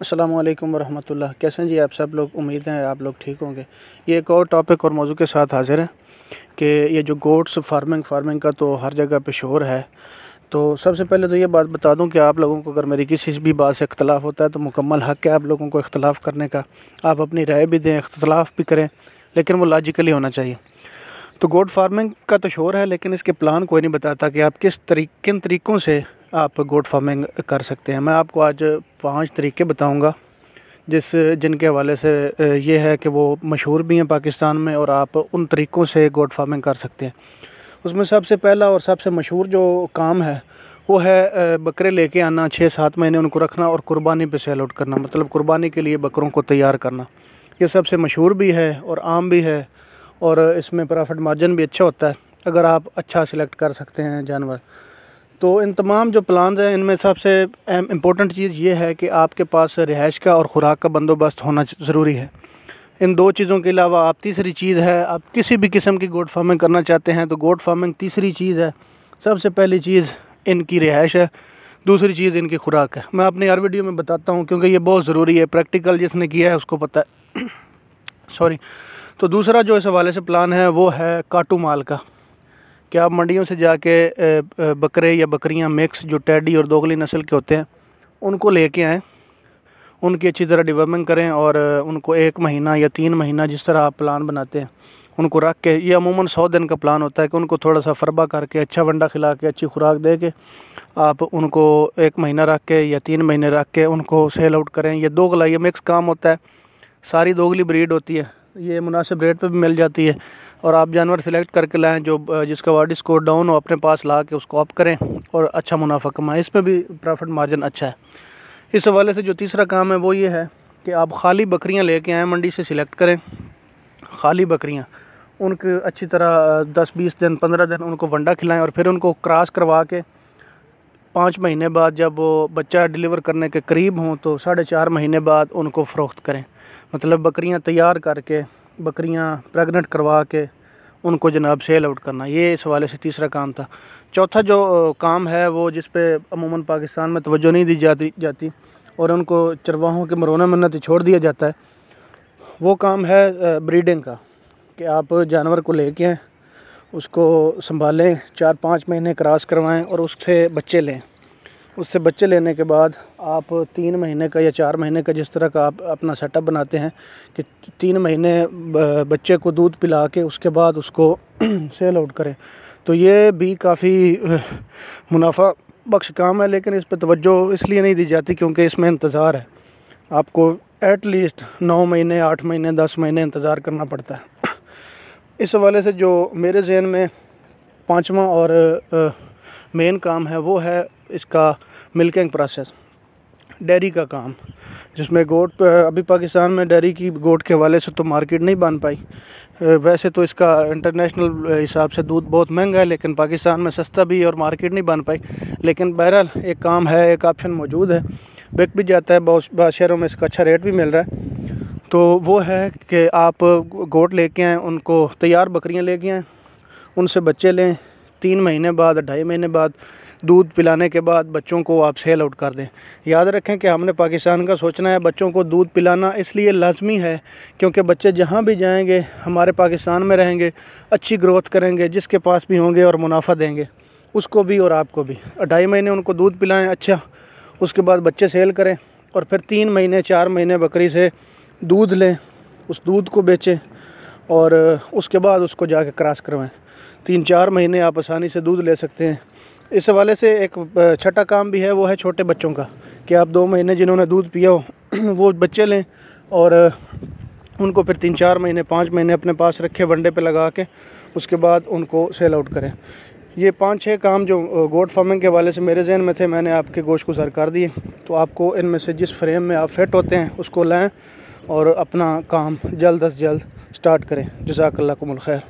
अस्सलामुअलैकुम वरहमतुल्लाह। कैसे हैं जी आप सब लोग? उम्मीद है आप लोग ठीक होंगे। ये एक और टॉपिक और मौजू के साथ हाज़िर है कि ये जो गोट्स फार्मिंग का तो हर जगह पे शोर है। तो सबसे पहले तो ये बात बता दूं कि आप लोगों को अगर मेरी किसी भी बात से इख्तलाफ होता है तो मुकम्मल हक़ है आप लोगों को इख्तलाफ करने का। आप अपनी राय भी दें, इख्तलाफ भी करें, लेकिन वो लॉजिकली होना चाहिए। तो गोट फार्मिंग का तो शोर है, लेकिन इसके प्लान कोई नहीं बताता कि आप किन तरीक़ों से आप गोट फार्मिंग कर सकते हैं। मैं आपको आज 5 तरीके बताऊंगा जिनके हवाले से ये है कि वो मशहूर भी हैं पाकिस्तान में और आप उन तरीक़ों से गोट फार्मिंग कर सकते हैं। उसमें सबसे पहला और सबसे मशहूर जो काम है वो है बकरे लेके आना, 6-7 महीने उनको रखना और कुर्बानी पे सेल आउट करना, मतलब कुर्बानी के लिए बकरों को तैयार करना। ये सबसे मशहूर भी है और आम भी है और इसमें प्रॉफिट मार्जिन भी अच्छा होता है अगर आप अच्छा सिलेक्ट कर सकते हैं जानवर। तो इन तमाम जो प्लान्स हैं इनमें सबसे इम्पोर्टेंट चीज़ ये है कि आपके पास रिहाइश का और ख़ुराक का बंदोबस्त होना ज़रूरी है। इन 2 चीज़ों के अलावा आप तीसरी चीज़ है, आप किसी भी किस्म की गोट फार्मिंग करना चाहते हैं तो गोट फार्मिंग तीसरी चीज़ है। सबसे पहली चीज़ इनकी रिहाइश है, दूसरी चीज़ इनकी खुराक है। मैं अपनी हर वीडियो में बताता हूँ क्योंकि ये बहुत ज़रूरी है, प्रैक्टिकल जिसने किया है उसको पता है। सॉरी। तो दूसरा जो इस हवाले से प्लान है वो है काटू माल का, कि आप मंडियों से जाके बकरे या बकरियां मिक्स जो टेडी और दोगली नस्ल के होते हैं उनको लेके आएँ, उनकी अच्छी तरह डेवलपमेंट करें और उनको 1 महीना या 3 महीना जिस तरह आप प्लान बनाते हैं उनको रख के, ये अमूमन 100 दिन का प्लान होता है कि उनको थोड़ा सा फरबा करके अच्छा वंडा खिला के अच्छी खुराक दे के आप उनको 1 महीना रख के या 3 महीने रख के उनको सेल आउट करें। ये दोगला, ये मिक्स काम होता है, सारी दोगली ब्रीड होती है, ये मुनासिब रेट पे भी मिल जाती है और आप जानवर सेलेक्ट करके लाएं जो जिसका बॉडी स्कोर डाउन हो, अपने पास ला के उसको अप करें और अच्छा मुनाफा कमाएं। इसमें भी प्रॉफिट मार्जिन अच्छा है। इस हवाले से जो तीसरा काम है वो ये है कि आप खाली बकरियां लेके आएँ, मंडी से सिलेक्ट करें खाली बकरियां, उनके अच्छी तरह 10-20 दिन 15 दिन उनको वंडा खिलाएं और फिर उनको क्रॉस करवा के 5 महीने बाद जब वो बच्चा डिलीवर करने के करीब हों तो 4.5 महीने बाद उनको फ़रोख्त करें। मतलब बकरियां तैयार करके, बकरियां प्रेग्नेंट करवा के उनको जनाब सेल आउट करना, ये इस हवाले से तीसरा काम था। चौथा जो काम है वो जिस पे अमूमन पाकिस्तान में तवज्जो नहीं दी जाती और उनको चरवाहों के मरोना मन्नत छोड़ दिया जाता है, वो काम है ब्रीडिंग का, कि आप जानवर को लेके आएँ, उसको संभालें, 4-5 महीने क्रॉस करवाएं और उससे बच्चे लें। उससे बच्चे लेने के बाद आप 3 महीने का या 4 महीने का जिस तरह का आप अपना सेटअप बनाते हैं कि 3 महीने बच्चे को दूध पिला के उसके बाद उसको सेल आउट करें, तो ये भी काफ़ी मुनाफा बख्श काम है। लेकिन इस पर तवज्जो इसलिए नहीं दी जाती क्योंकि इसमें इंतज़ार है, आपको एटलीस्ट 9 महीने 8 महीने 10 महीने इंतज़ार करना पड़ता है। इस हवाले से जो मेरे जहन में 5वां और मेन काम है वो है इसका मिल्किंग प्रोसेस, डेयरी का काम, जिसमें गोट अभी पाकिस्तान में डेयरी की गोट के हवाले से तो मार्केट नहीं बन पाई। वैसे तो इसका इंटरनेशनल हिसाब से दूध बहुत महंगा है, लेकिन पाकिस्तान में सस्ता भी है और मार्केट नहीं बन पाई। लेकिन बहरहाल एक काम है, एक ऑप्शन मौजूद है, बिक भी जाता है, बहुत शहरों में इसका अच्छा रेट भी मिल रहा है। तो वो है कि आप गोट लेके आएँ, उनको तैयार बकरियाँ लेके आएँ, उनसे बच्चे लें, 3 महीने बाद 2.5 महीने बाद दूध पिलाने के बाद बच्चों को आप सेल आउट कर दें। याद रखें कि हमने पाकिस्तान का सोचना है, बच्चों को दूध पिलाना इसलिए लाजमी है क्योंकि बच्चे जहाँ भी जाएंगे हमारे पाकिस्तान में रहेंगे, अच्छी ग्रोथ करेंगे, जिसके पास भी होंगे और मुनाफा देंगे उसको भी और आपको भी। 2.5 महीने उनको दूध पिलाएं अच्छा, उसके बाद बच्चे सेल करें और फिर 3 महीने 4 महीने बकरी से दूध लें, उस दूध को बेचें और उसके बाद उसको जाके क्रॉस करवाएं। 3-4 महीने आप आसानी से दूध ले सकते हैं। इस हवाले से एक छठा काम भी है, वो है छोटे बच्चों का, कि आप 2 महीने जिन्होंने दूध पिया हो वो बच्चे लें और उनको फिर 3-4 महीने 5 महीने अपने पास रखे वनडे पे लगा के उसके बाद उनको सेल आउट करें। ये 5-6 काम जो गोट फार्मिंग के हवाले से मेरे जहन में थे, मैंने आपके गोश्त गुज़ार कर दिए। तो आपको इनमें से जिस फ्रेम में आप फिट होते हैं उसको लें और अपना काम जल्द अज जल्द स्टार्ट करें। जज़ाकल्लाहुमुल खैर।